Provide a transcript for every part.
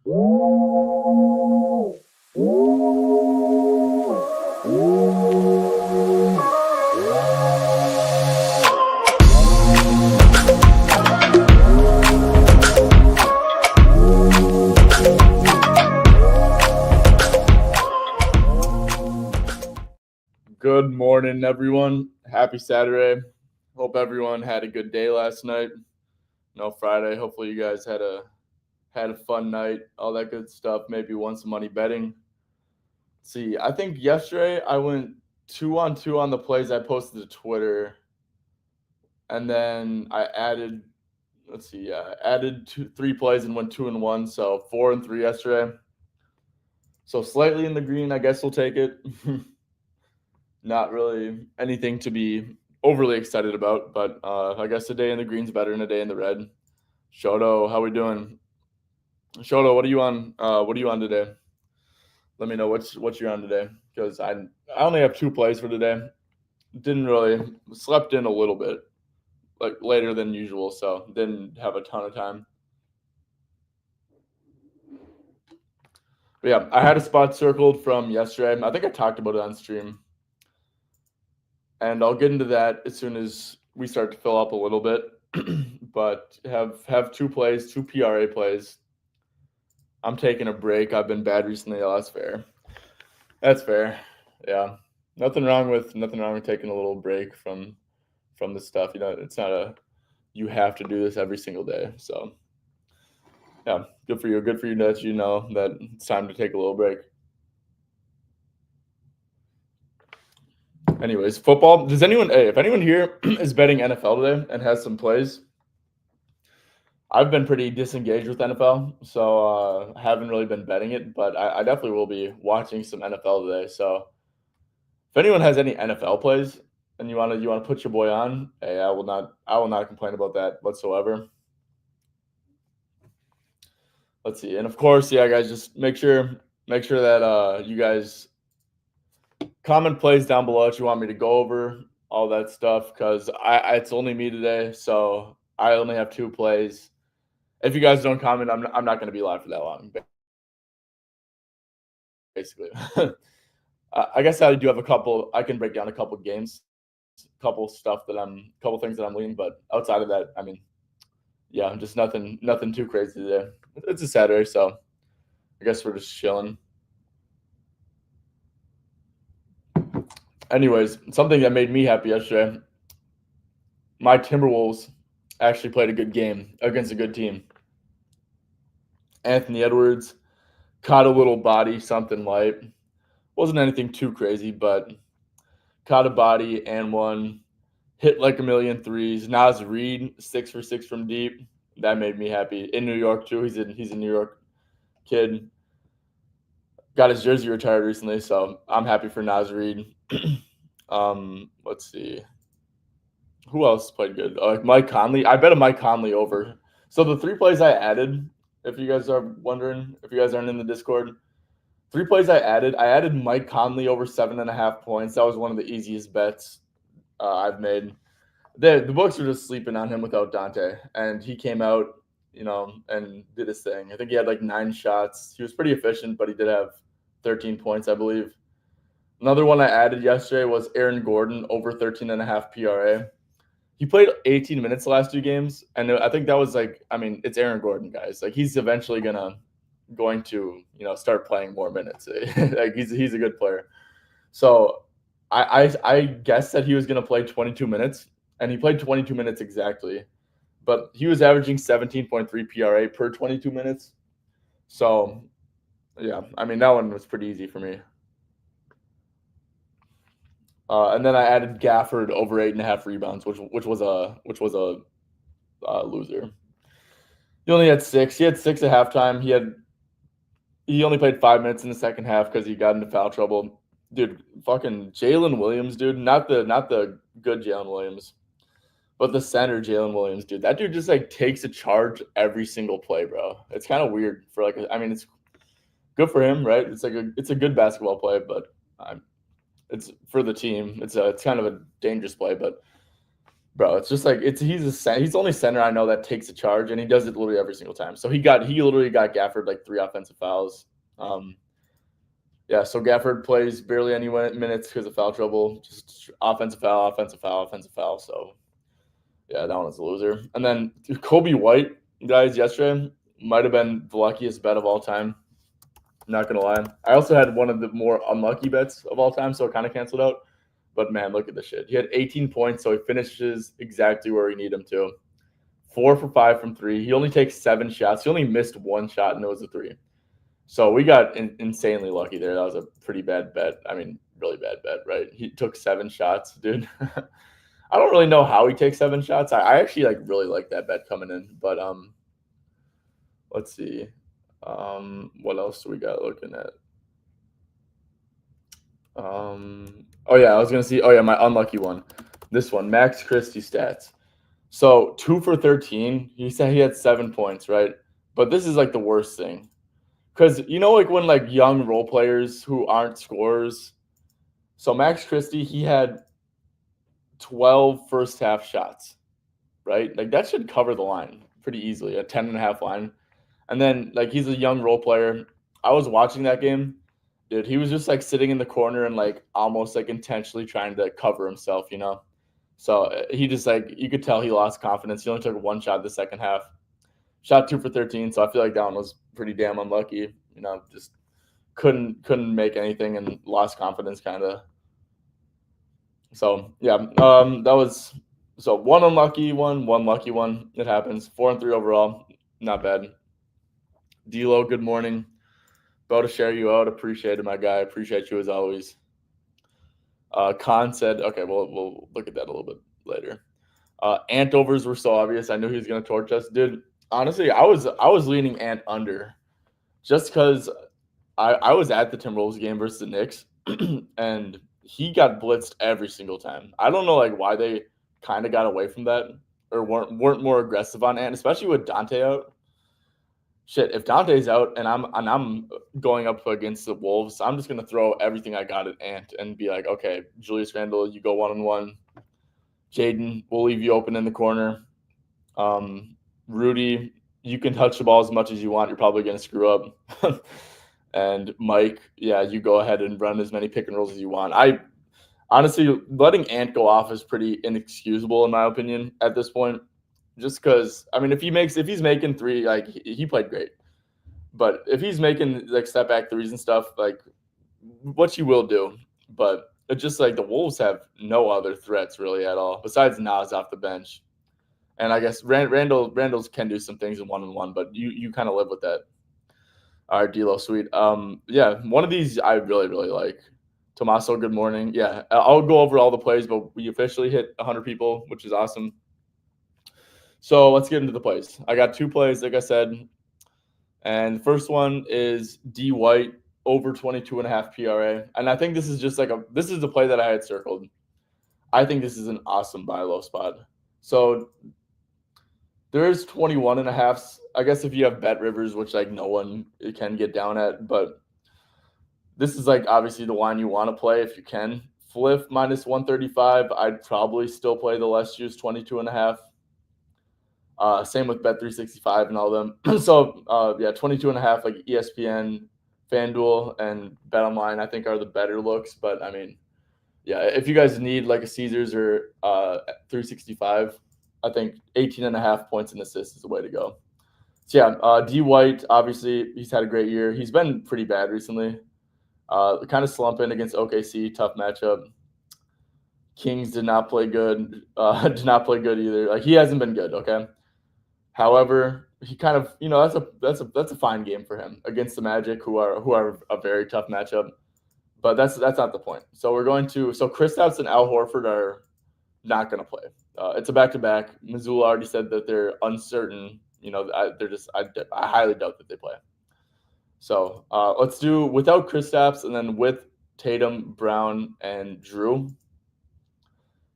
Good morning, everyone. Happy Saturday. Hope everyone had a good day last night. No Friday. Hopefully you guys had a fun night, all that good stuff. Maybe won some money betting. See, I think yesterday I went 2-on-2 on the plays I posted to Twitter, and then I added. Let's see, added 3 plays and went 2-1. So 4-3 yesterday. So slightly in the green. I guess we'll take it. Not really anything to be overly excited about, but I guess a day in the green's better than a day in the red. Shoto, how we doing? Shoto, what are you on? What are you on today? Let me know what you're on today, because I only have 2 plays for today. Didn't really slept in a little bit, like later than usual, so didn't have a ton of time. But yeah, I had a spot circled from yesterday. I think I talked about it on stream, and I'll get into that as soon as we start to fill up a little bit. But have 2 plays, 2 PRA plays. I'm taking a break. I've been bad recently. Oh, that's fair. That's fair. Yeah. Nothing wrong with taking a little break from the stuff. It's not you have to do this every single day. So yeah, good for you. Good for you that you know that it's time to take a little break. Anyways, football. If anyone here is betting NFL today and has some plays, I've been pretty disengaged with NFL, so haven't really been betting it, but I definitely will be watching some NFL today. So if anyone has any NFL plays and you wanna put your boy on, hey, I will not complain about that whatsoever. Let's see, and of course, yeah, guys, just make sure that you guys comment plays down below if you want me to go over all that stuff, because it's only me today, so I only have 2 plays. If you guys don't comment, I'm not going to be live for that long, basically. I guess I do have a couple. I can break down a couple games, couple things that I'm leaning, but outside of that, I mean, yeah, just nothing too crazy today. It's a Saturday, so I guess we're just chilling. Anyways, something that made me happy yesterday, my Timberwolves actually played a good game against a good team. Anthony Edwards caught a little body, something light. Wasn't anything too crazy, but caught a body and one. Hit like a million threes. Naz Reid, 6 for 6 from deep. That made me happy. In New York too. He's a New York kid. Got his jersey retired recently, so I'm happy for Naz Reid. Let's see. Who else played good? Mike Conley. I bet a Mike Conley over. So the 3 plays I added, if you guys are wondering, if you guys aren't in the Discord, 3 plays I added Mike Conley over 7.5 points. That was one of the easiest bets I've made. The books were just sleeping on him without Dante, and he came out, and did his thing. I think he had like 9 shots. He was pretty efficient, but he did have 13 points, I believe. Another one I added yesterday was Aaron Gordon over 13.5 PRA. He played 18 minutes the last 2 games, and I think that was it's Aaron Gordon, guys. Like, he's eventually going to start playing more minutes. Like, he's a good player. So I guessed that he was going to play 22 minutes, and he played 22 minutes exactly. But he was averaging 17.3 PRA per 22 minutes. So, yeah, that one was pretty easy for me. And then I added Gafford over 8.5 rebounds, which was a loser. He only had 6. He had 6 at halftime. He only played 5 minutes in the second half because he got into foul trouble. Dude, fucking Jalen Williams, dude. Not the good Jalen Williams, but the center Jalen Williams, dude. That dude just takes a charge every single play, bro. It's kind of weird for it's good for him, right? It's a good basketball play, but it's for the team. It's kind of a dangerous play, but Bro, it's just like he's the only center I know that takes a charge, and he does it literally every single time. So he literally got Gafford like 3 offensive fouls. Yeah, so Gafford plays barely any minutes because of foul trouble. Just offensive foul, offensive foul, offensive foul. So yeah, that one was a loser. And then Kobe White, guys, yesterday might have been the luckiest bet of all time. Not gonna lie. I also had one of the more unlucky bets of all time, so it kind of canceled out. But man, look at this shit. He had 18 points, so he finishes exactly where we need him to. 4 for 5 from three. He only takes 7 shots. He only missed 1 shot, and it was a 3. So we got insanely lucky there. That was a pretty bad bet. I mean, really bad bet, right? He took 7 shots, dude. I don't really know how he takes 7 shots. I actually really like that bet coming in. But let's see. What else do we got looking at? Oh yeah, I was gonna see. Oh yeah, my unlucky one. This one, Max Christie stats. So 2 for 13. He said he had 7 points, right? But this is like the worst thing. Because like when young role players who aren't scorers. So Max Christie, he had 12 first half shots, right? Like that should cover the line pretty easily, a 10.5 line. And then he's a young role player. I was watching that game, dude. He was just sitting in the corner and almost intentionally trying to cover himself, So he just you could tell he lost confidence. He only took 1 shot the second half. Shot 2 for 13, so I feel like that one was pretty damn unlucky. Just couldn't make anything and lost confidence kind of. So yeah, that was one unlucky one lucky one. It happens. 4-3 overall, not bad. D'Lo, good morning. About to share you out. Appreciate it, my guy. Appreciate you as always. Khan said, okay, we'll look at that a little bit later. Antovers were so obvious. I knew he was gonna torch us, dude. Honestly, I was leaning Ant under, just because I was at the Timberwolves game versus the Knicks, and he got blitzed every single time. I don't know why they kind of got away from that or weren't more aggressive on Ant, especially with Dante out. Shit, if Dante's out and I'm going up against the Wolves, I'm just gonna throw everything I got at Ant and be like, okay, Julius Randle, you go 1-on-1. Jaden, we'll leave you open in the corner. Rudy, you can touch the ball as much as you want. You're probably gonna screw up. And Mike, yeah, you go ahead and run as many pick and rolls as you want. I honestly, letting Ant go off is pretty inexcusable in my opinion at this point. Just because, I mean, if he's making 3, he played great. But if he's making step back threes and stuff, what you will do. But it's just the Wolves have no other threats really at all besides Nas off the bench. And I guess Randall's can do some things in 1-on-1, but you kind of live with that. All right, D'Lo, sweet. Yeah, one of these I really, really like. Tommaso, good morning. Yeah, I'll go over all the plays, but we officially hit 100 people, which is awesome. So let's get into the plays. I got 2 plays, like I said. And the first one is D White over 22.5 PRA. And I think this is just this is the play that I had circled. I think this is an awesome buy low spot. So there's 21.5. I guess if you have Bet Rivers, which no one can get down at, but this is obviously the line you want to play if you can. Fliff minus 135. I'd probably still play the less juice 22.5. Same with Bet365 and all them. So yeah, 22.5 ESPN, FanDuel, and BetOnline I think are the better looks. But I mean, yeah, if you guys need a Caesars or 365, I think 18.5 points and assists is the way to go. So yeah, D White, obviously he's had a great year. He's been pretty bad recently. Kind of slumping against OKC, tough matchup. Kings did not play good. Did not play good either. He hasn't been good. Okay. However, he kind of, that's a fine game for him against the Magic, who are a very tough matchup. But that's not the point. So Kristaps and Al Horford are not going to play. It's a back-to-back. Missoula already said that they're uncertain. I highly doubt that they play. So let's do without Kristaps and then with Tatum, Brown, and Drew.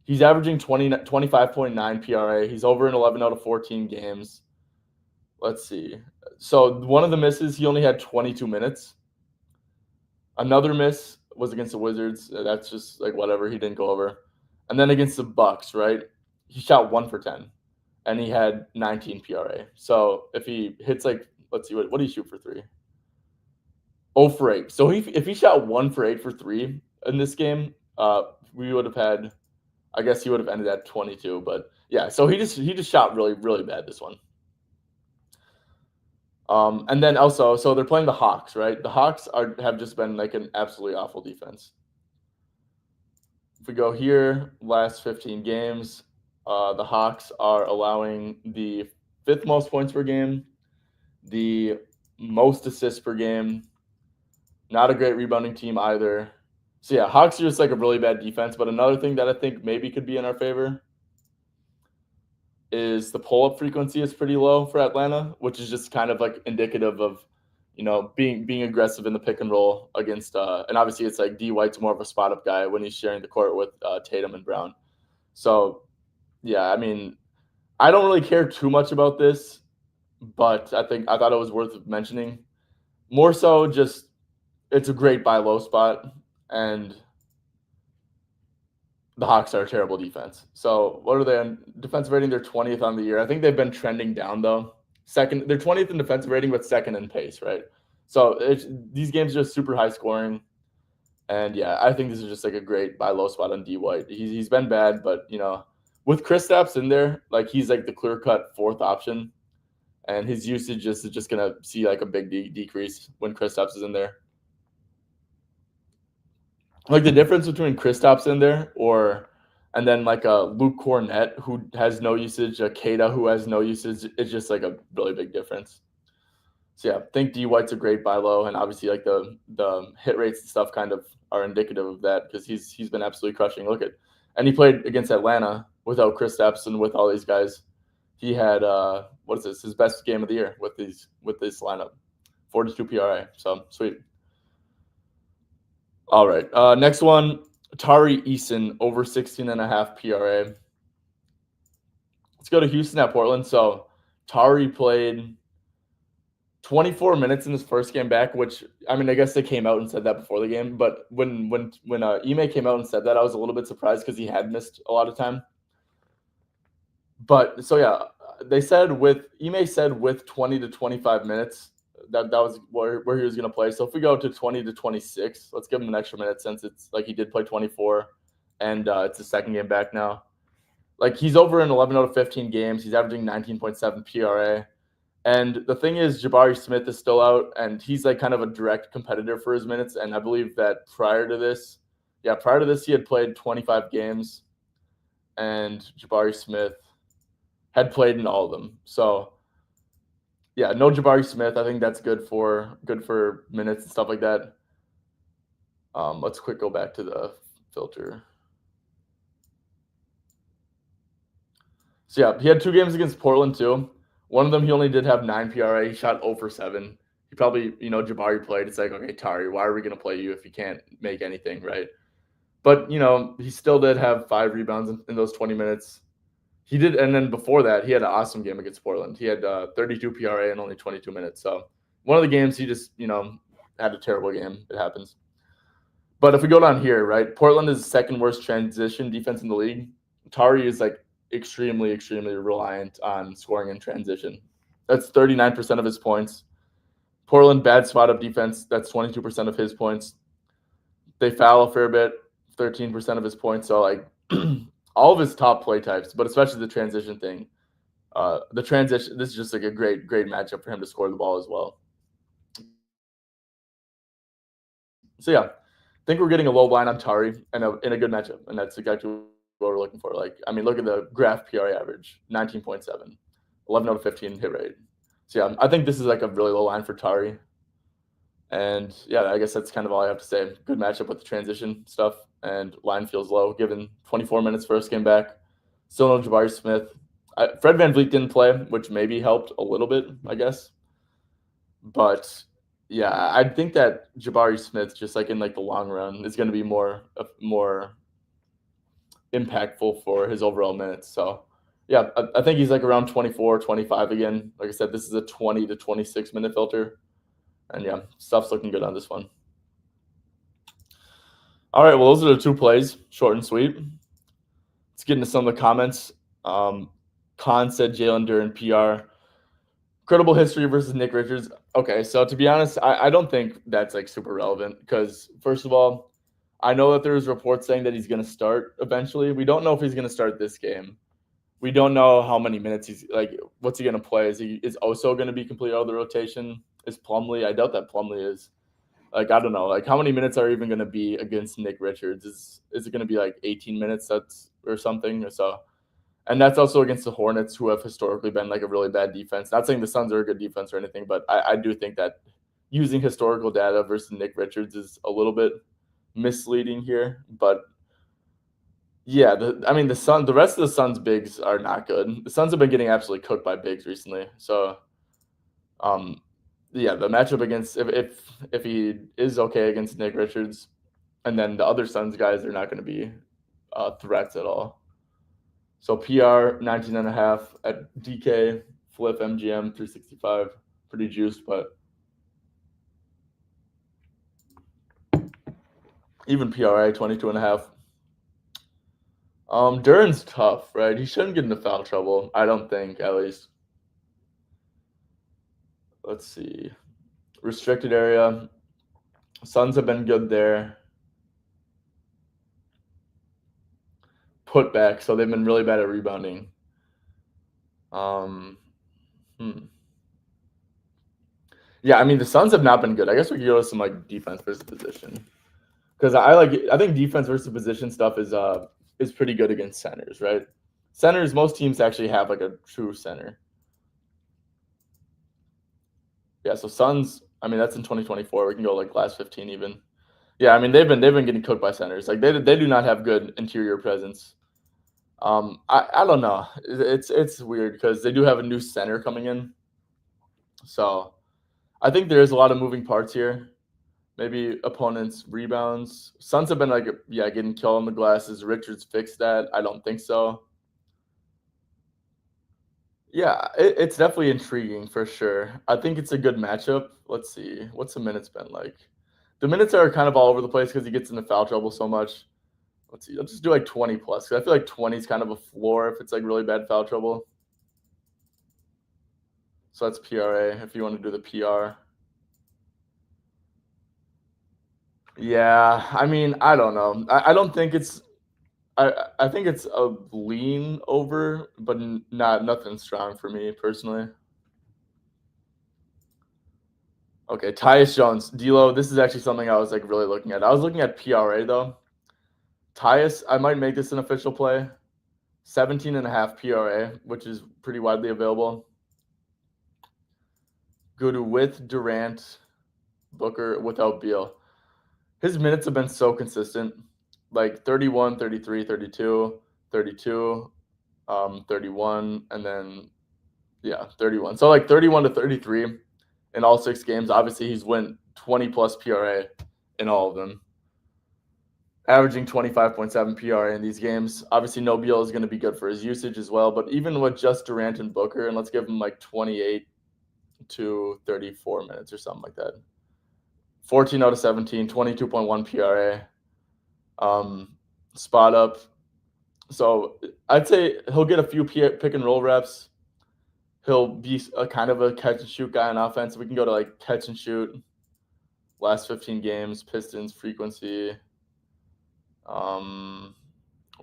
He's averaging 25.9 PRA. He's over in 11 out of 14 games. Let's see. So one of the misses, he only had 22 minutes. Another miss was against the Wizards. That's just whatever. He didn't go over. And then against the Bucks, right? he shot 1 for 10, and he had 19 PRA. So if he hits like, let's see, what did he shoot for three? 0 for 8. So if he shot 1 for 8 for three in this game, we would have had, I guess he would have ended at 22. But yeah, so he just shot really really bad this one. And then also, so they're playing the Hawks, right? The Hawks have just been like an absolutely awful defense. If we go here, last 15 games, the Hawks are allowing the 5th most points per game, the most assists per game. Not a great rebounding team either. So yeah, Hawks are just like a really bad defense. But another thing that I think maybe could be in our favor is the pull-up frequency is pretty low for Atlanta, which is just kind of like indicative of, being aggressive in the pick and roll against, and obviously it's like D White's more of a spot-up guy when he's sharing the court with Tatum and Brown. So yeah, I mean, I don't really care too much about this, but I thought it was worth mentioning. More so, just it's a great buy low spot, and the Hawks are a terrible defense. So what are they on defensive rating? They're 20th on the year. I think they've been trending down though. They're 20th in defensive rating, but second in pace, right? So these games are just super high scoring. And yeah, I think this is just like a great buy low spot on D White. He's been bad, but with Kristaps in there, like he's like the clear cut 4th option, and his usage is just gonna see like a big decrease when Kristaps is in there. Like the difference between Kristaps in there and then like a Luke Cornett who has no usage, a Kata who has no usage, it's just like a really big difference. So yeah, I think D White's a great buy low, and obviously like the hit rates and stuff kind of are indicative of that because he's been absolutely crushing. And he played against Atlanta without Kristaps and with all these guys. He had what is this? His best game of the year with this lineup, 42 PRA. So sweet. All right. Next one, Tari Eason over 16.5 PRA. Let's go to Houston at Portland. So Tari played 24 minutes in his first game back, which I mean, I guess they came out and said that before the game. But when Ime came out and said that, I was a little bit surprised because he had missed a lot of time. But so yeah, Ime said with 20 to 25 minutes. That was where he was going to play. So if we go to 20 to 26, let's give him an extra minute since it's like he did play 24, and it's his second game back now. Like he's over in 11 out of 15 games. He's averaging 19.7 PRA. And the thing is, Jabari Smith is still out, and he's like kind of a direct competitor for his minutes. And I believe that prior to this, he had played 25 games, and Jabari Smith had played in all of them. So yeah, no Jabari Smith. I think that's good for minutes and stuff like that. Let's go back to the filter. So yeah, he had 2 games against Portland too. One of them he only did have 9 PRA. He shot 0 for 7. He probably, Jabari played. It's like, okay, Tari, why are we going to play you if you can't make anything, right? But, he still did have 5 rebounds in those 20 minutes. He did, and then before that, he had an awesome game against Portland. He had 32 PRA in only 22 minutes. So one of the games he just, had a terrible game. It happens. But if we go down here, right, Portland is the second worst transition defense in the league. Tari is like extremely, extremely reliant on scoring in transition. That's 39% of his points. Portland, bad spot-up defense. That's 22% of his points. They foul a fair bit, 13% of his points. So like all of his top play types, but especially the transition thing. The transition, this is just like a great, great matchup for him to score the ball as well. So yeah, I think we're getting a low line on Tari in a good matchup, and that's exactly what we're looking for. Like, I mean, look at the graph PRA average, 19.7, 11 out of 15 hit rate. So yeah, I think this is like a really low line for Tari. And yeah, I guess that's kind of all I have to say. Good matchup with the transition stuff, and line feels low given 24 minutes first game back. Still no Jabari Smith. Fred VanVleet didn't play, which maybe helped a little bit, I guess. But yeah, I think that Jabari Smith, just like in like the long run, is going to be more impactful for his overall minutes. So yeah, I think he's like around 24, 25 again. Like I said, this is a 20 to 26 minute filter. And yeah, stuff's looking good on this one. All right, well, those are the 2 plays, short and sweet. Let's get into some of the comments. Um, Khan said Jalen Duren PR. Credible history versus Nick Richards. Okay, so to be honest, I don't think that's like super relevant because first of all, I know that there's reports saying that he's going to start eventually. We don't know if he's going to start this game. We don't know how many minutes he's like. What's he going to play? Is Oso going to be completely out of the rotation? Is Plumlee? I doubt that Plumlee is. Like I don't know. Like how many minutes are even going to be against Nick Richards? Is it going to be like 18 minutes? That's or something. So and that's also against the Hornets, who have historically been like a really bad defense. Not saying the Suns are a good defense or anything, but I do think that using historical data versus Nick Richards is a little bit misleading here. But yeah, the rest of the Suns bigs are not good. The Suns have been getting absolutely cooked by bigs recently. So, um, yeah, the matchup against if he is okay against Nick Richards, and then the other Suns guys are not going to be threats at all. So PR 19.5 at DK, flip MGM 365. Pretty juiced, but even PRA 22.5. Duren's tough, right? He shouldn't get into foul trouble. I don't think, at least. Let's see. Restricted area. Suns have been good there. Put back, so they've been really bad at rebounding. Yeah, I mean the Suns have not been good. I guess we could go to some like defense versus position. Because I think defense versus position stuff is pretty good against centers, right? Centers, most teams actually have like a true center. Yeah, so Suns, I mean that's in 2024. We can go like last 15 even. Yeah, I mean they've been getting cooked by centers. Like they do not have good interior presence. I don't know. It's weird because they do have a new center coming in. So I think there is a lot of moving parts here. Maybe opponents' rebounds. Suns have been like, yeah, getting killed on the glass. Has Richards fixed that? I don't think so. Yeah, it's definitely intriguing for sure. I think it's a good matchup. Let's see. What's the minutes been like? The minutes are kind of all over the place because he gets into foul trouble so much. Let's see. I'll just do like 20 plus. 'Cause I feel like 20 is kind of a floor if it's like really bad foul trouble. So that's PRA if you want to do the PR. Yeah, I mean, I don't know. I don't think it's I think it's a lean over, but not nothing strong for me personally. Okay, Tyus Jones, D'Lo. This is actually something I was like really looking at. I was looking at PRA though. Tyus, I might make this an official play. 17.5 PRA, which is pretty widely available. Go to with Durant, Booker without Beal. His minutes have been so consistent. Like 31, 33, 32, 32, 31, and then yeah, 31. So like 31 to 33 in all 6 games. Obviously, he's went 20 plus PRA in all of them, averaging 25.7 PRA in these games. Obviously, no Beal is going to be good for his usage as well. But even with just Durant and Booker, and let's give him like 28 to 34 minutes or something like that. 14 out of 17, 22.1 PRA. Spot up. So I'd say he'll get a few pick and roll reps. He'll be a kind of a catch and shoot guy on offense. We can go to like catch and shoot. Last 15 games, Pistons frequency.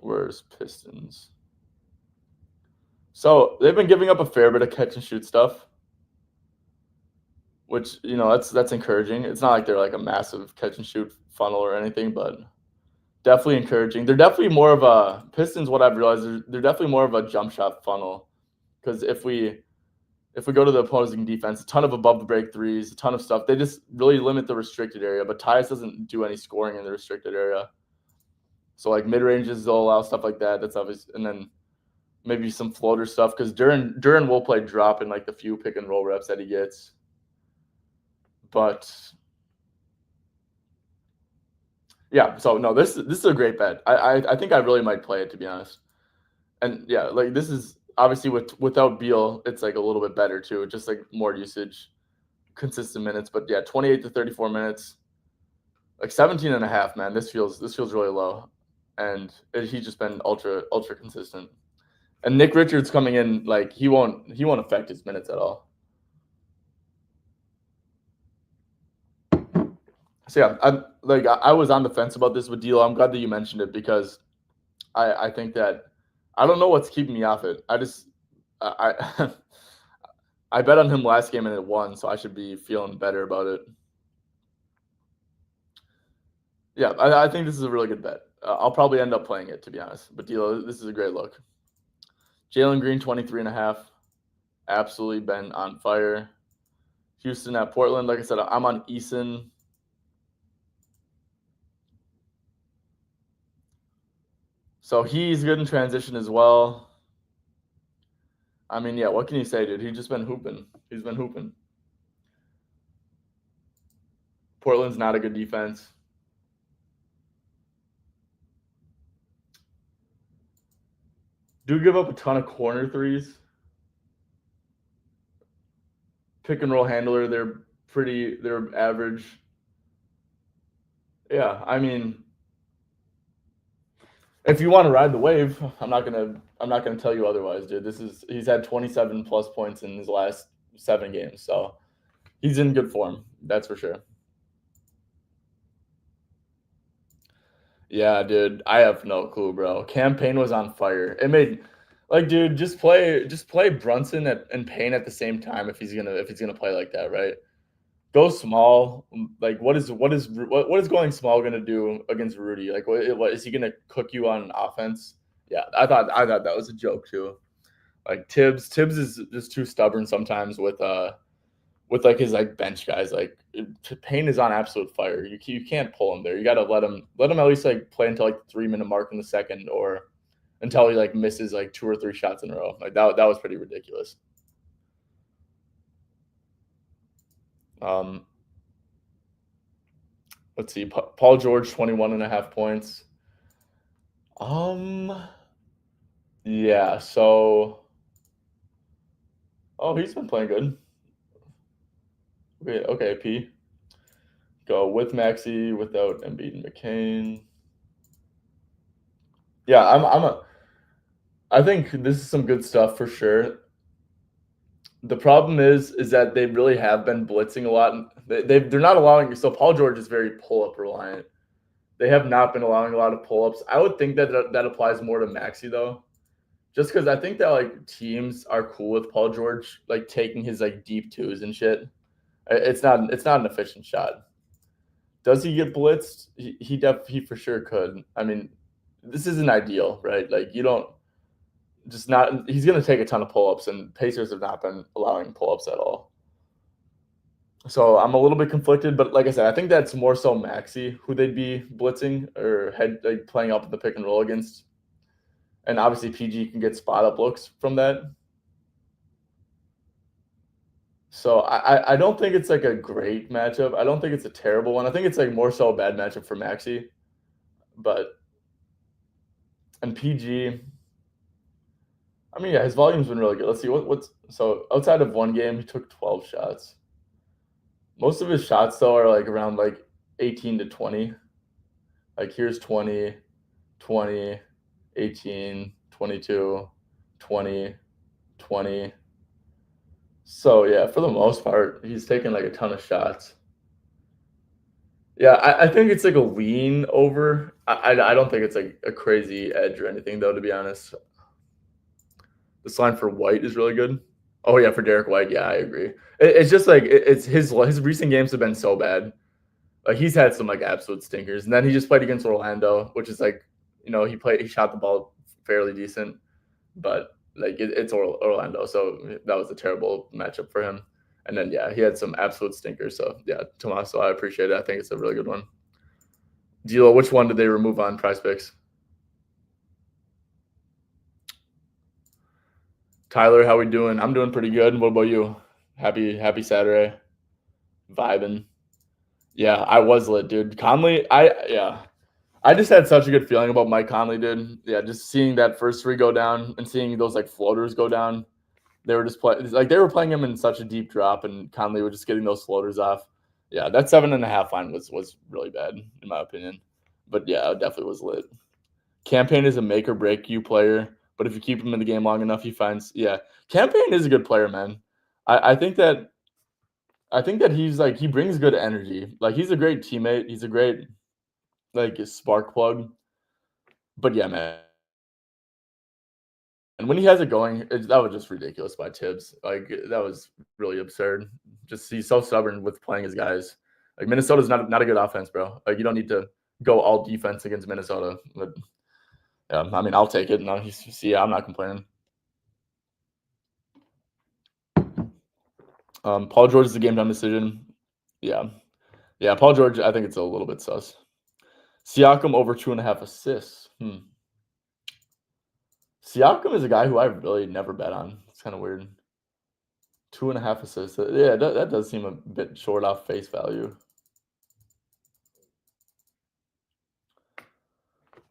Where's Pistons? So they've been giving up a fair bit of catch and shoot stuff, which that's encouraging. It's not like they're like a massive catch and shoot funnel or anything, but definitely encouraging. They're definitely more of a Pistons. What I've realized, they're definitely more of a jump shot funnel because if we go to the opposing defense, a ton of above the break threes, a ton of stuff. They just really limit the restricted area. But Tyus doesn't do any scoring in the restricted area. So like mid ranges, they'll allow stuff like that. That's obvious, and then maybe some floater stuff because Duren will play drop in like the few pick and roll reps that he gets. But yeah, so no, this is a great bet. I think I really might play it, to be honest. And yeah, like this is obviously without Beal, it's like a little bit better too. Just like more usage, consistent minutes. But yeah, 28 to 34 minutes, like 17.5, man. This feels really low, and he's just been ultra consistent. And Nick Richards coming in, like he won't affect his minutes at all. So yeah, I was on the fence about this with D'Lo. I'm glad that you mentioned it because I think that I don't know what's keeping me off it. I I bet on him last game and it won, so I should be feeling better about it. Yeah, I think this is a really good bet. I'll probably end up playing it to be honest. But D'Lo, this is a great look. Jalen Green 23.5, absolutely been on fire. Houston at Portland, like I said, I'm on Eason. So he's good in transition as well. I mean, yeah, what can you say, dude? He's just been hooping. He's been hooping. Portland's not a good defense. Do give up a ton of corner threes. Pick and roll handler, they're average. Yeah, I mean, if you want to ride the wave, I'm not gonna tell you otherwise, dude. He's had 27 plus points in his last 7 games, so he's in good form. That's for sure. Yeah, dude, I have no clue, bro. Campaign was on fire. It made like, dude, just play Brunson and Payne at the same time if he's gonna play like that, right? Go small. Like, what is going small gonna do against Rudy? Like, what is he gonna cook you on offense? Yeah, I thought that was a joke too. Like Tibbs is just too stubborn sometimes with like his like bench guys. Like Payne is on absolute fire. You can't pull him there. You got to let him at least like play until like the 3 minute mark in the second or until he like misses like 2 or 3 shots in a row. Like that was pretty ridiculous. Um, let's see. Paul George 21.5 points. Um, yeah. So, oh, he's been playing good. Okay, P. Go with Maxi without Embiid and McCain. Yeah, I think this is some good stuff for sure. The problem is that they really have been blitzing a lot. They're not allowing. So Paul George is very pull up reliant. They have not been allowing a lot of pull ups. I would think that applies more to Maxi though, just because I think that like teams are cool with Paul George like taking his like deep twos and shit. It's not an efficient shot. Does he get blitzed? He for sure could. I mean, this isn't ideal, right? Like you don't just not. He's gonna take a ton of pull ups, and Pacers have not been allowing pull ups at all. So I'm a little bit conflicted, but like I said, I think that's more so Maxi who they'd be blitzing or head like playing up in the pick and roll against, and obviously PG can get spot up looks from that. So I don't think it's like a great matchup. I don't think it's a terrible one. I think it's like more so a bad matchup for Maxi, but and PG. I mean, yeah, his volume's been really good. Let's see what's so outside of one game, he took 12 shots. Most of his shots though are like around like 18 to 20. Like here's 20, 20, 18, 22, 20, 20. So yeah, for the most part, he's taking like a ton of shots. Yeah, I think it's like a lean over. I don't think it's like a crazy edge or anything though, to be honest. This line for White is really good. Oh yeah, for Derek White, yeah, I agree. It's just like it's his recent games have been so bad. Like he's had some like absolute stinkers, and then he just played against Orlando, which is like he shot the ball fairly decent, but like it's Orlando, so that was a terrible matchup for him. And then yeah, he had some absolute stinkers. So yeah, Tommaso, I appreciate it. I think it's a really good one. D'Lo, which one did they remove on Prize Picks? Tyler, how we doing? I'm doing pretty good. What about you? Happy Saturday. Vibing. Yeah, I was lit, dude. Conley, I just had such a good feeling about Mike Conley, dude. Yeah, just seeing that first three go down and seeing those like floaters go down. They were just playing like they were playing him in such a deep drop, and Conley was just getting those floaters off. Yeah, that 7.5 line was really bad in my opinion. But yeah, it definitely was lit. Campaign is a make or break you player. But if you keep him in the game long enough, he finds Campaign is a good player, man. I think that he's like he brings good energy. Like he's a great teammate. He's a great like spark plug. But yeah, man. And when he has it going, that was just ridiculous by Tibbs. Like that was really absurd. Just he's so stubborn with playing his guys. Like Minnesota's not a good offense, bro. Like you don't need to go all defense against Minnesota. But yeah, I mean I'll take it. No, see, I'm not complaining. Paul George is a game time decision. Yeah, yeah. Paul George, I think it's a little bit sus. Siakam over 2.5 assists. Siakam is a guy who I really never bet on. It's kind of weird. 2.5 assists. Yeah, that does seem a bit short off face value.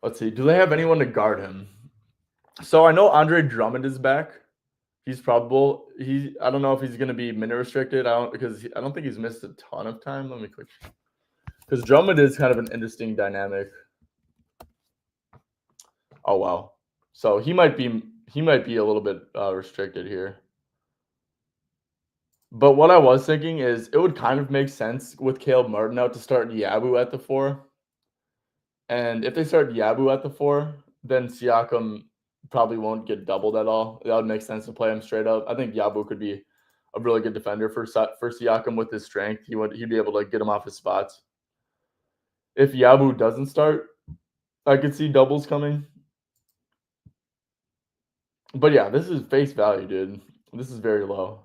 Let's see. Do they have anyone to guard him? So I know Andre Drummond is back. He's probable. I don't know if he's going to be minute restricted. I don't think he's missed a ton of time. Let me click. Because Drummond is kind of an interesting dynamic. Oh wow. So he might be a little bit restricted here. But what I was thinking is it would kind of make sense with Caleb Martin out to start Yabu at the 4. And if they start Yabu at the 4, then Siakam probably won't get doubled at all. That would make sense to play him straight up. I think Yabu could be a really good defender for Siakam with his strength. He'd be able to get him off his spots. If Yabu doesn't start, I could see doubles coming. But yeah, this is face value, dude. This is very low,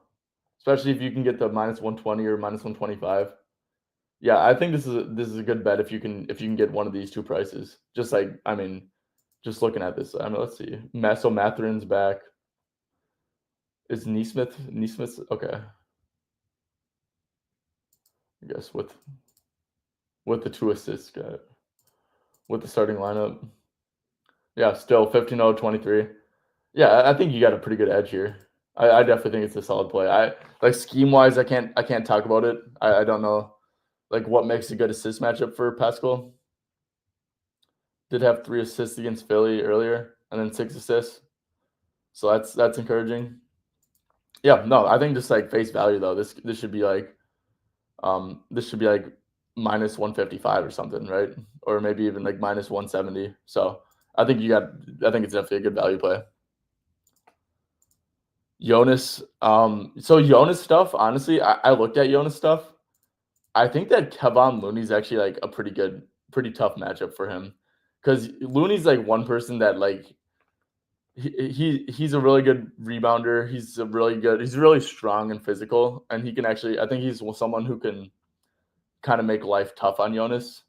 especially if you can get the -120 or -125. Yeah, I think this is a good bet if you can get one of these two prices. Just like just looking at this. Let's see. Mathurin's back. Is Neesmith okay? I guess with the 2 assists guy with the starting lineup. Yeah, still 15-0-23. Yeah, I think you got a pretty good edge here. I definitely think it's a solid play. I like scheme wise, I can't talk about it. I don't know like what makes a good assist matchup for Pascal. Did have 3 assists against Philly earlier, and then 6 assists. So that's encouraging. Yeah, no, I think just like face value though, this should be like -155 or something, right? Or maybe even like -170. So I think it's definitely a good value play. Jonas, so Jonas stuff, honestly, I looked at Jonas stuff. I think that Kevon Looney's actually like a pretty tough matchup for him. Because Looney's like one person that like he's a really good rebounder. He's really strong and physical, and he can actually I think he's someone who can kind of make life tough on Jonas.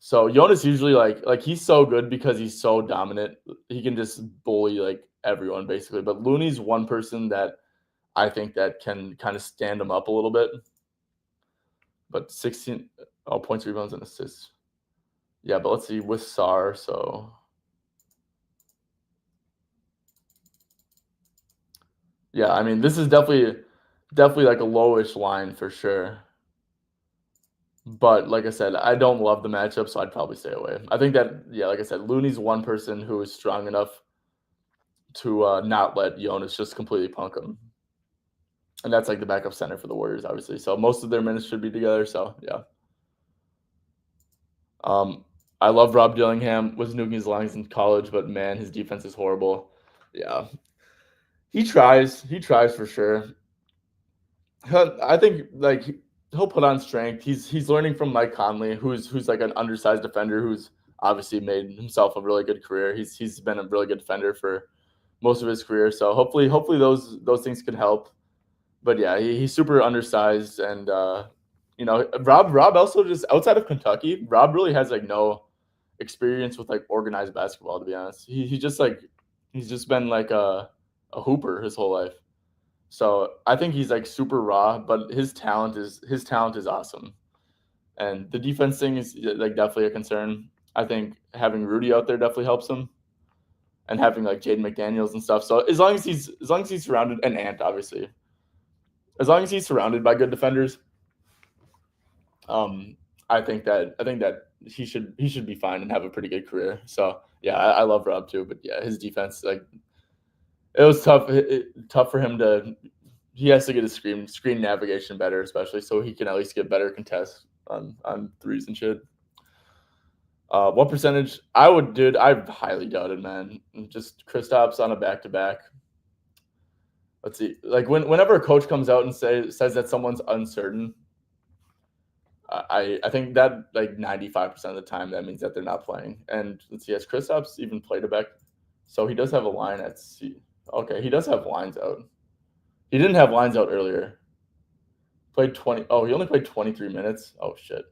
So Jonas usually like he's so good because he's so dominant. He can just bully like everyone basically. But Looney's one person that I think that can kind of stand him up a little bit. But 16 points, rebounds, and assists. Yeah, but let's see with SAR. So yeah, I mean this is definitely like a lowish line for sure. But like I said, I don't love the matchup, so I'd probably stay away. I think that like I said, Looney's one person who is strong enough to not let Jonas just completely punk him. And that's like the backup center for the Warriors, obviously. So most of their minutes should be together. So yeah. I love Rob Dillingham. Was nuking his lines in college, but man, his defense is horrible. Yeah. He tries for sure. I think like he'll put on strength. He's learning from Mike Conley, who's like an undersized defender who's obviously made himself a really good career. He's been a really good defender for most of his career. So hopefully those things can help. But yeah, he's super undersized, and Rob also just outside of Kentucky, Rob really has like no experience with like organized basketball. To be honest, he's just been like a hooper his whole life. So I think he's like super raw, but his talent is awesome. And the defense thing is like definitely a concern. I think having Rudy out there definitely helps him, and having like Jaden McDaniels and stuff. So as long as he's surrounded, and Ant obviously, as long as he's surrounded by good defenders, I think that he should be fine and have a pretty good career. So yeah, I love Rob too, but yeah, his defense like It was tough. Tough for him to. He has to get his screen navigation better, especially so he can at least get better contests on threes and shit. What percentage? I would, dude. I highly doubt it, man. Just Kristaps on a back to back. Let's see. Like whenever a coach comes out and says that someone's uncertain, I think that like 95% of the time that means that they're not playing. And let's see, has Kristaps even played a back? So he does have a line at C. Okay, he does have lines out. He didn't have lines out earlier. Played 20. Oh, he only played 23 minutes. Oh shit.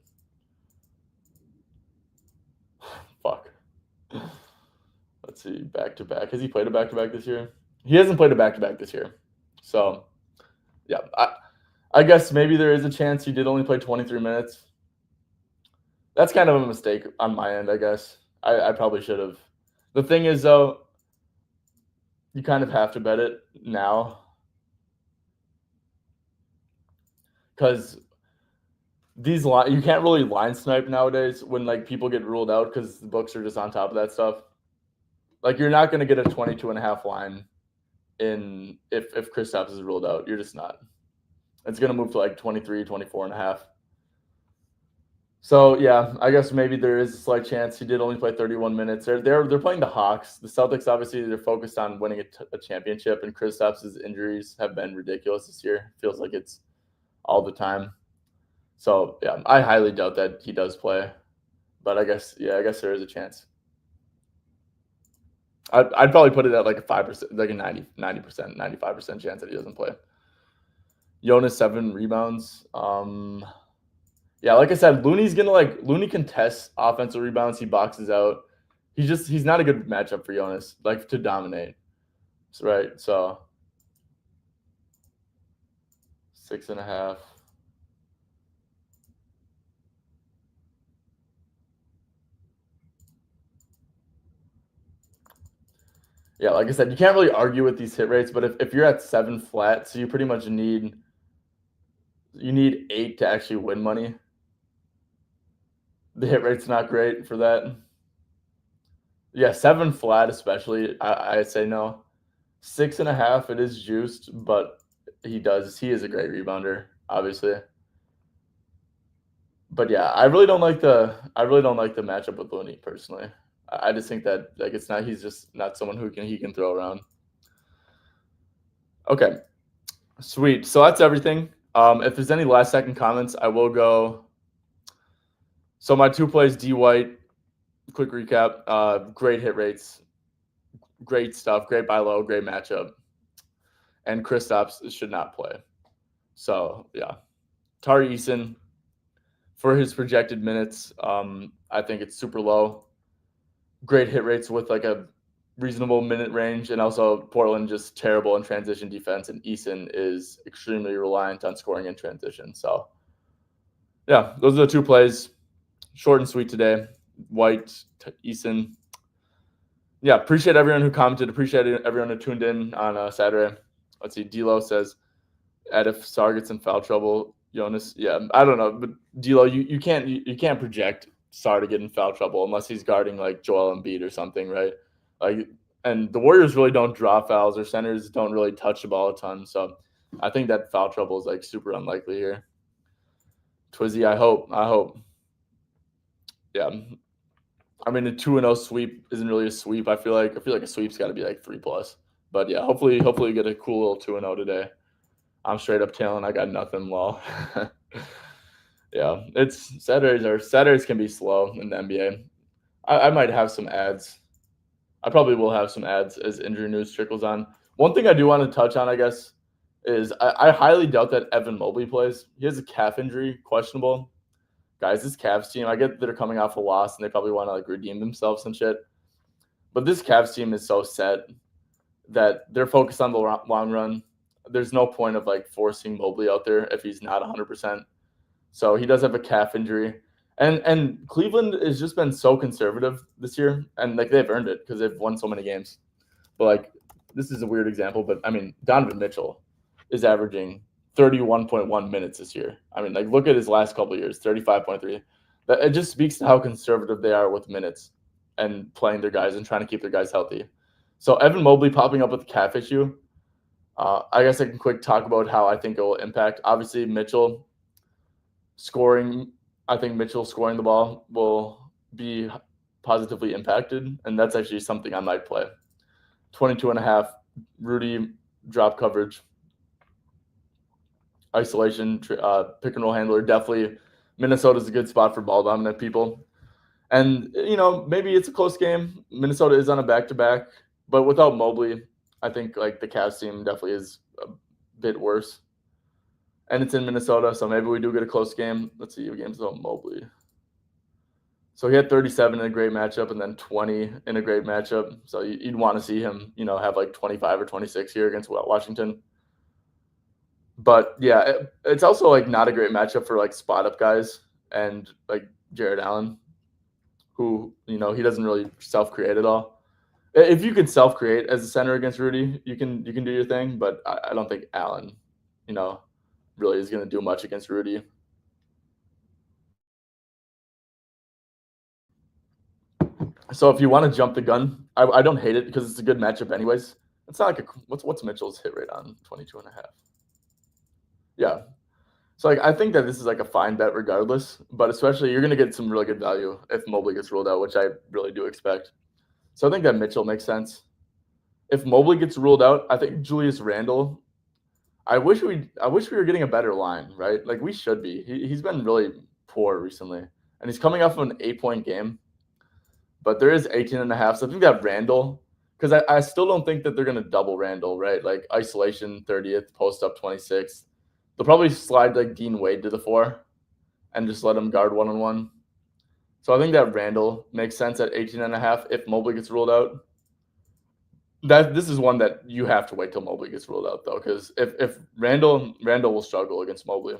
Fuck. Let's see, back to back. Has he played a back to back this year? He hasn't played a back to back this year. So, yeah, I guess maybe there is a chance he did only play 23 minutes. That's kind of a mistake on my end, I guess. I probably should have. The thing is, though, you kind of have to bet it now because you can't really line snipe nowadays when like people get ruled out because the books are just on top of that stuff. Like you're not going to get a 22.5 line in if Kristaps is ruled out. You're just not. It's going to move to like 23, 24.5. So yeah, I guess maybe there is a slight chance he did only play 31 minutes. They're playing the Hawks. The Celtics obviously they're focused on winning a championship, and Kristaps' injuries have been ridiculous this year. Feels like it's all the time. So yeah, I highly doubt that he does play, but I guess there is a chance. I'd probably put it at like a 5%, like a 90%, 95% chance that he doesn't play. Jonas 7 rebounds. Yeah, like I said, Looney contests offensive rebounds. He boxes out. He's not a good matchup for Jonas, like to dominate. Right. So 6.5. Yeah, like I said, you can't really argue with these hit rates, but if you're at 7 flat, so you pretty much need 8 to actually win money. The hit rate's not great for that. Yeah, 7 flat especially. I say no. 6.5, it is juiced, but he is a great rebounder, obviously. But yeah, I really don't like the matchup with Looney personally. I just think that like he's just not someone he can throw around. Okay. Sweet. So that's everything. If there's any last second comments, I will go. So my 2 plays, D White, quick recap. Great hit rates, great stuff, great buy low, great matchup. And Kristaps should not play. So yeah. Tari Eason, for his projected minutes, I think it's super low. Great hit rates with like a reasonable minute range, and also Portland just terrible in transition defense, and Eason is extremely reliant on scoring in transition. So yeah, those are the 2 plays. Short and sweet today. White, Eason. Yeah, appreciate everyone who commented. Appreciate everyone who tuned in on Saturday. Let's see. D'Lo says, "Add if Sar gets in foul trouble, Jonas." Yeah, I don't know, but D'Lo, you can't project Sar to get in foul trouble unless he's guarding like Joel Embiid or something, right? Like, and the Warriors really don't draw fouls, or centers don't really touch the ball a ton. So I think that foul trouble is like super unlikely here. Twizzy, I hope. Yeah. I mean, a 2-0 sweep isn't really a sweep. I feel like a sweep's got to be like 3+. But yeah, hopefully you get a cool little 2-0 today. I'm straight up tailing. I got nothing, lol. Yeah, Saturdays can be slow in the NBA. I might have some ads. I probably will have some ads as injury news trickles on. One thing I do want to touch on, I guess, is I highly doubt that Evan Mobley plays. He has a calf injury, questionable. Guys, this Cavs team, I get that they're coming off a loss and they probably want to like redeem themselves and shit. But this Cavs team is so set that they're focused on the long run. There's no point of like forcing Mobley out there if he's not 100%. So he does have a calf injury. And Cleveland has just been so conservative this year, and like they've earned it because they've won so many games. But like this is a weird example, but I mean Donovan Mitchell is averaging 31.1 minutes this year. I mean, like look at his last couple of years, 35.3. That it just speaks to how conservative they are with minutes and playing their guys and trying to keep their guys healthy. So Evan Mobley popping up with the calf issue. I guess I can quick talk about how I think it will impact. Obviously, Mitchell scoring. I think Mitchell scoring the ball will be positively impacted, and that's actually something I might play. 22 and a half, Rudy drop coverage, isolation, pick and roll handler. Definitely, Minnesota's a good spot for ball dominant people. And maybe it's a close game. Minnesota is on a back to back, but without Mobley, I think like the Cavs team definitely is a bit worse. And it's in Minnesota, so maybe we do get a close game. Let's see, games without Mobley. So he had 37 in a great matchup, and then 20 in a great matchup. So you'd want to see him, have like 25 or 26 here against Washington. But yeah, it's also like not a great matchup for like spot up guys and like Jared Allen, who he doesn't really self create at all. If you can self create as a center against Rudy, you can do your thing. But I don't think Allen, really is going to do much against Rudy. So if you want to jump the gun, I don't hate it because it's a good matchup anyways. It's not like what's Mitchell's hit rate on 22 and a half? Yeah. So like I think that this is like a fine bet regardless, but especially you're going to get some really good value if Mobley gets ruled out, which I really do expect. So I think that Mitchell makes sense. If Mobley gets ruled out, I think Julius Randle. I wish we were getting a better line, right? Like we should be. He's been really poor recently, and he's coming off of an 8-point game. But there is 18 and a half. So I think that Randle, because I still don't think that they're going to double Randle, right? Like isolation 30th, post up 26th. They'll probably slide like Dean Wade to the 4 and just let him guard one-on-one. So I think that Randle makes sense at 18 and a half if Mobley gets ruled out. This is one that you have to wait till Mobley gets ruled out, though, because if Randle will struggle against Mobley.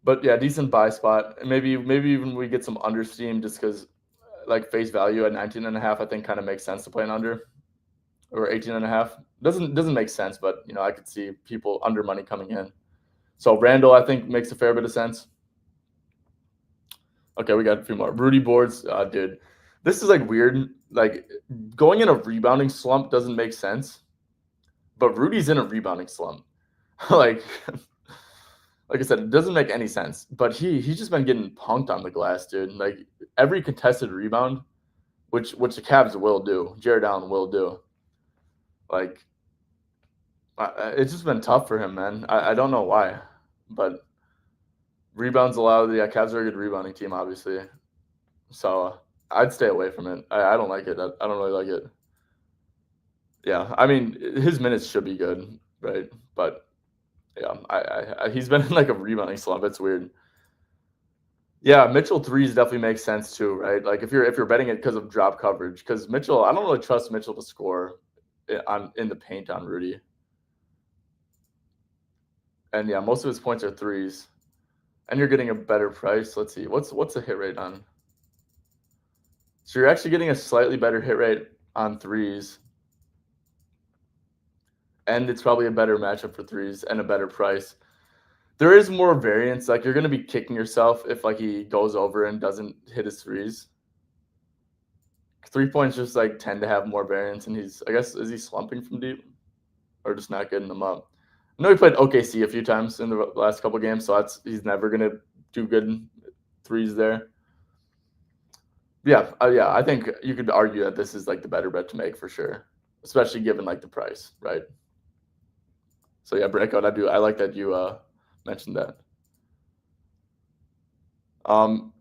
But yeah, decent buy spot. Maybe even we get some under steam just because like face value at 19 and a half, I think kind of makes sense to play an under, or 18 and a half. Doesn't make sense, but I could see people under money coming in. So Randle, I think, makes a fair bit of sense. Okay, we got a few more. Rudy boards, dude. This is like weird. Like going in a rebounding slump doesn't make sense, but Rudy's in a rebounding slump. like I said, it doesn't make any sense. But he's just been getting punked on the glass, dude. Like every contested rebound, which the Cavs will do, Jared Allen will do. Like it's just been tough for him, man. I don't know why, but rebounds allowed. The Cavs are a good rebounding team, obviously. So I'd stay away from it. I don't like it. I don't really like it. Yeah, I mean his minutes should be good, right? But yeah, he's been in like a rebounding slump. It's weird. Yeah, Mitchell threes definitely makes sense too, right? Like if you're betting it because of drop coverage, because Mitchell, I don't really trust Mitchell to score in the paint on Rudy. And yeah, most of his points are threes, and you're getting a better price. Let's see, what's the hit rate on? So you're actually getting a slightly better hit rate on threes, and it's probably a better matchup for threes and a better price. There is more variance. Like you're going to be kicking yourself if like he goes over and doesn't hit his threes. 3 points just like tend to have more variance, and I guess, is he slumping from deep or just not getting them up? I know he played OKC a few times in the last couple games, so he's never going to do good threes there. Yeah, I think you could argue that this is like the better bet to make for sure, especially given like the price, right? So yeah, breakout. I like that you mentioned that.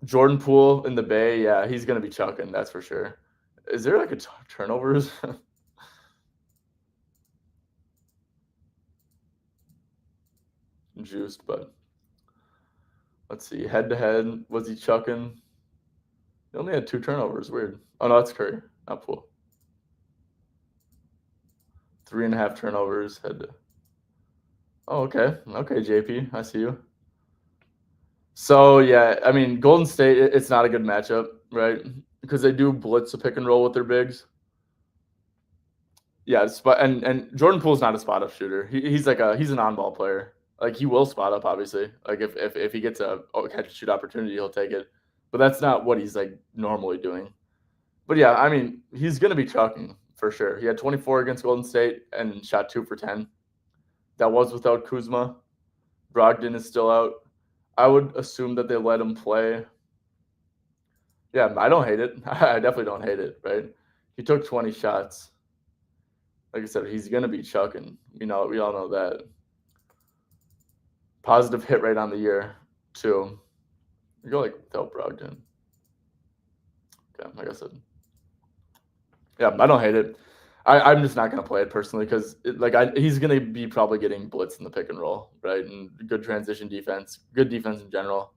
Jordan Poole in the Bay, yeah, he's gonna be chucking, that's for sure. Is there like a turnovers? Juiced, but let's see. Head to head, was he chucking? He only had 2 turnovers. Weird. Oh no, that's Curry, not Poole. 3.5 turnovers. Head to. Oh, okay. Okay, JP, I see you. So yeah, I mean, Golden State, it's not a good matchup, right? Because they do blitz a pick and roll with their bigs. Yeah, and Jordan Poole's not a spot up shooter. He's an on ball player. Like he will spot up, obviously. Like if he gets a catch and shoot opportunity, he'll take it. But that's not what he's like normally doing. But yeah, I mean, he's going to be chucking for sure. He had 24 against Golden State and shot 2 for 10. That was without Kuzma. Brogdon is still out. I would assume that they let him play. Yeah, I don't hate it. I definitely don't hate it, right? He took 20 shots. Like I said, he's going to be chucking. We all know that. Positive hit rate on the year, too. You go like without Brogdon. Okay, like I said. Yeah, I don't hate it. I'm just not going to play it personally because he's going to be probably getting blitzed in the pick and roll, right? And good transition defense, good defense in general.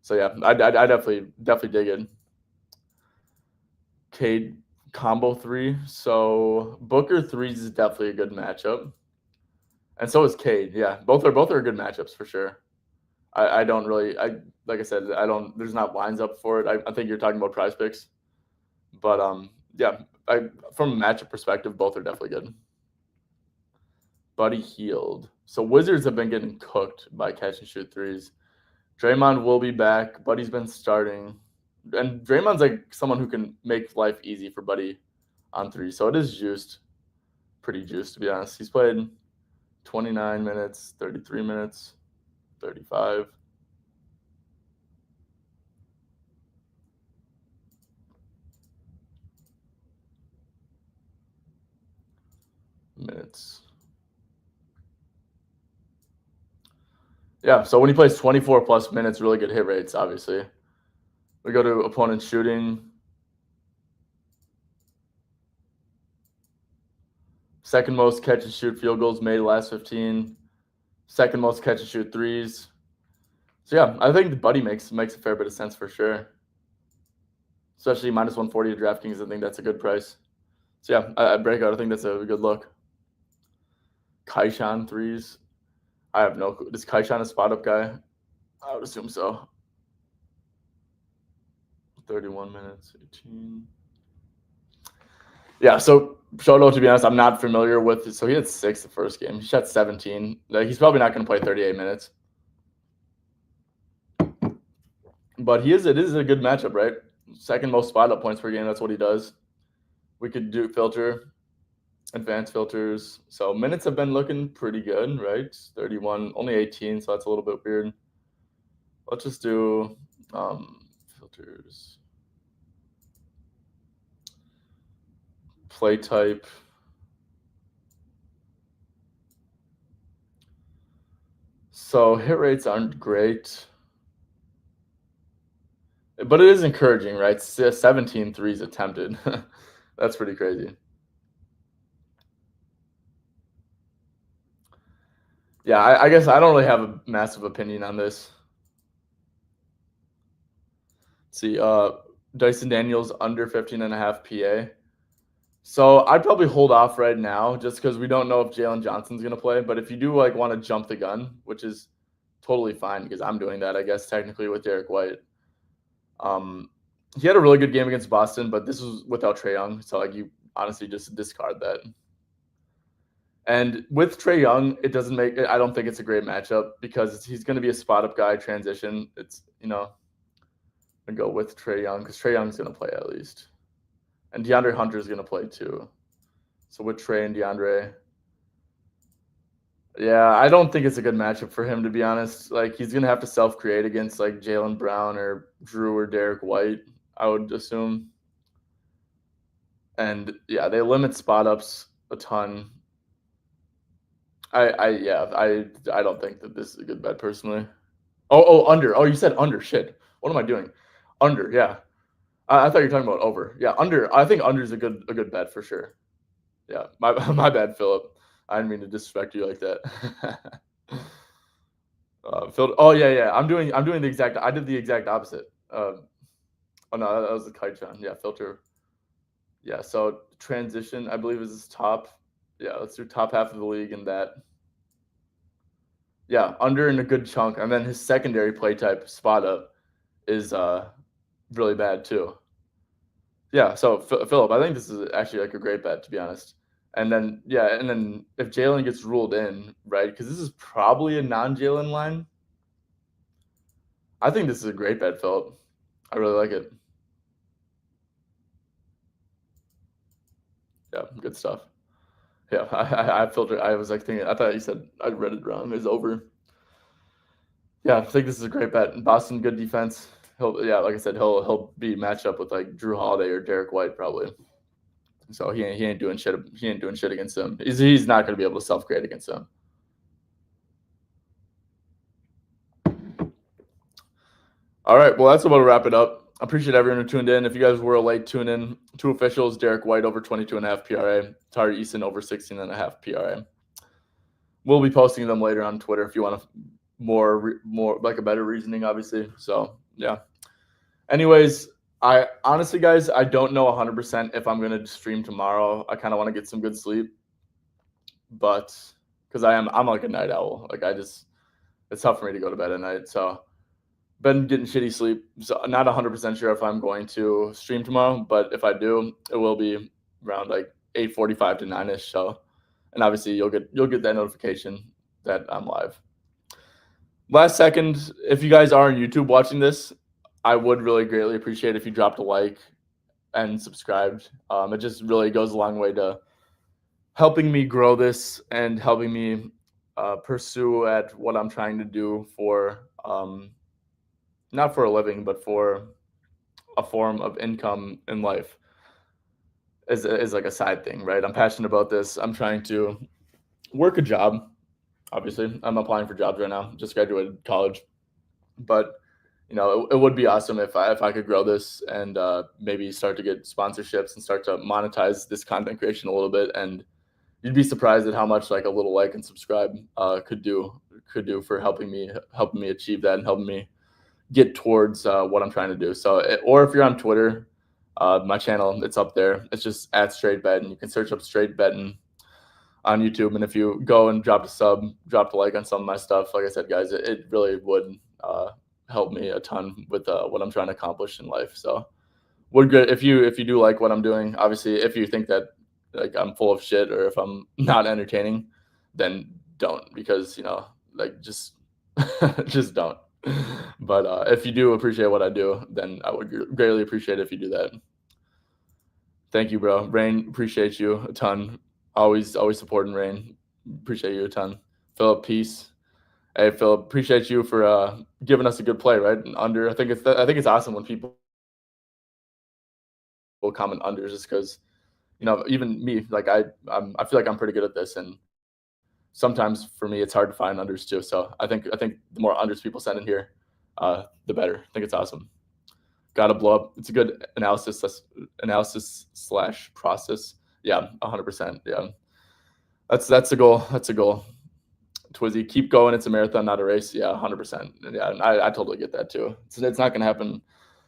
So yeah, I definitely dig it. Cade combo 3. So Booker 3s is definitely a good matchup, and so is Cade. Yeah, both are good matchups for sure. I don't really like I said, I don't. There's not lines up for it. I think you're talking about Prize Picks, but yeah, from a matchup perspective, both are definitely good. Buddy Hield. So Wizards have been getting cooked by catch and shoot threes. Draymond will be back. Buddy's been starting, and Draymond's like someone who can make life easy for Buddy on three. So it is juiced, pretty juiced to be honest. He's played 29 minutes, 33 minutes, 35. Minutes. Yeah, so when he plays 24 plus minutes, really good hit rates, obviously. We go to opponent shooting. Second most catch and shoot field goals made last 15. Second most catch and shoot threes. So yeah, I think the Buddy makes a fair bit of sense for sure. Especially minus 140 at DraftKings, I think that's a good price. So yeah, I breakout. I think that's a good look. Kaishan threes. I have no clue. Is Kaishan a spot up guy? I would assume so. 31 minutes, 18. Yeah, so Shoto, to be honest, I'm not familiar with it. So he had 6 the first game. He shot 17. Like, he's probably not going to play 38 minutes. But it is a good matchup, right? Second most spot up points per game. That's what he does. We could do advanced filters. So minutes have been looking pretty good, right? 31, only 18, so that's a little bit weird. Let's just do filters. Play type. So hit rates aren't great, but it is encouraging, right? 17 threes attempted. That's pretty crazy. Yeah, I guess I don't really have a massive opinion on this. Let's see, Dyson Daniels under 15.5 PA. So I'd probably hold off right now just because we don't know if Jalen Johnson's going to play. But if you do want to jump the gun, which is totally fine because I'm doing that, I guess, technically with Derek White. He had a really good game against Boston, but this was without Trae Young. So you honestly just discard that. And with Trae Young, I don't think it's a great matchup because he's going to be a spot up guy transition. It's, and go with Trae Young because Trae Young's going to play at least. And DeAndre Hunter is going to play too. So with Trae and DeAndre, yeah, I don't think it's a good matchup for him, to be honest. Like, he's going to have to self-create against, like, Jaylen Brown or Drew or Derek White, I would assume. And, yeah, they limit spot-ups a ton. I don't think that this is a good bet, personally. Oh, under. Oh, you said under. Shit. What am I doing? Under, yeah. I thought you were talking about over. Yeah, under. I think under is a good bet for sure. Yeah, my bad, Philip. I didn't mean to disrespect you like that. Oh yeah. I'm doing the exact. I did the exact opposite. Oh no, that was the kite John. Yeah, filter. Yeah, so transition, I believe, is his top. Yeah, let's do top half of the league in that. Yeah, under in a good chunk, and then his secondary play type spot up is really bad too. Yeah, so Philip, I think this is actually like a great bet, to be honest. And then if Jalen gets ruled in, right? Because this is probably a non-Jalen line. I think this is a great bet, Philip. I really like it. Yeah, good stuff. Yeah, I filtered. I was like thinking. I thought you said I read it wrong. It's over. Yeah, I think this is a great bet. Boston, good defense. Yeah, like I said, he'll be matched up with like Drew Holiday or Derek White probably. So he ain't doing shit. He ain't doing shit against him. He's not going to be able to self create against him. All right, well that's about to wrap it up. I appreciate everyone who tuned in. If you guys were late, tune in. Two officials: Derek White over 22.5 PRA, Tari Eason over 16.5 PRA. We'll be posting them later on Twitter if you want more like a better reasoning, obviously. So yeah. Anyways, I honestly, guys, I don't know 100% if I'm gonna stream tomorrow. I kind of want to get some good sleep, but because I'm like a night owl. Like it's tough for me to go to bed at night. So been getting shitty sleep. So not 100% sure if I'm going to stream tomorrow, but if I do, it will be around like 8:45 to 9ish. So, and obviously you'll get that notification that I'm live. Last second, if you guys are on YouTube watching this, I would really greatly appreciate if you dropped a like and subscribed. It just really goes a long way to helping me grow this and helping me pursue at what I'm trying to do for not for a living, but for a form of income in life is like a side thing, right? I'm passionate about this. I'm trying to work a job. Obviously, I'm applying for jobs right now. Just graduated college, but it would be awesome if I could grow this and maybe start to get sponsorships and start to monetize this content creation a little bit. And you'd be surprised at how much like a little like and subscribe could do for helping me achieve that and helping me get towards what I'm trying to do. So, or if you're on Twitter, my channel, it's up there. It's just at Straight Bet, and you can search up Straight Betting on YouTube. And if you go and drop a like on some of my stuff, like I said, guys, it really would help me a ton with what I'm trying to accomplish in life. So, would good if you do like what I'm doing. Obviously, if you think that like I'm full of shit or if I'm not entertaining, then don't, because like just just don't. But if you do appreciate what I do, then I would greatly appreciate it if you do that. Thank you, bro. Rain, appreciate you a ton. Always supporting Rain. Appreciate you a ton. Philip, peace. Hey, Philip, appreciate you for giving us a good play, right? And under, I think it's awesome when people will comment unders, just because even me, like I feel like I'm pretty good at this, and sometimes for me it's hard to find unders too. So I think the more unders people send in here, the better. I think it's awesome. Got to blow up. It's a good analysis slash process. Yeah, 100%. Yeah, that's a goal. That's a goal. Twizzy, keep going. It's a marathon, not a race. Yeah, 100%. Yeah, I totally get that too. It's not gonna happen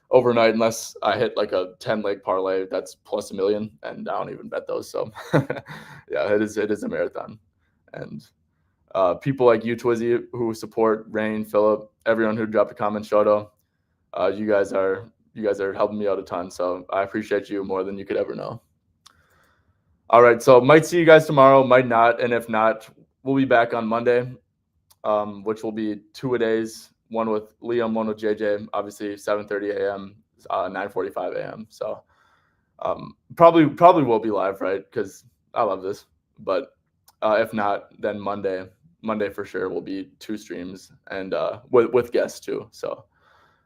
overnight unless I hit like a 10-leg parlay that's plus $1 million, and I don't even bet those. So yeah, it is a marathon. And people like you, Twizzy, who support Rain, Philip, everyone who dropped a comment, Shoto, you guys are helping me out a ton. So I appreciate you more than you could ever know. All right, so might see you guys tomorrow, might not, and if not, we'll be back on Monday, which will be 2-a-days, one with Liam, one with JJ, obviously 7:30 a.m., 9:45 a.m. So probably will be live, right? Because I love this. But if not, then Monday for sure will be 2 streams and with guests too. So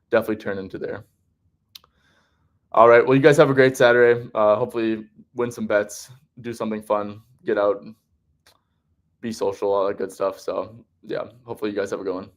definitely turn into there. All right. Well, you guys have a great Saturday. Hopefully win some bets, do something fun, get out, be social, all that good stuff. So yeah, hopefully you guys have a good one.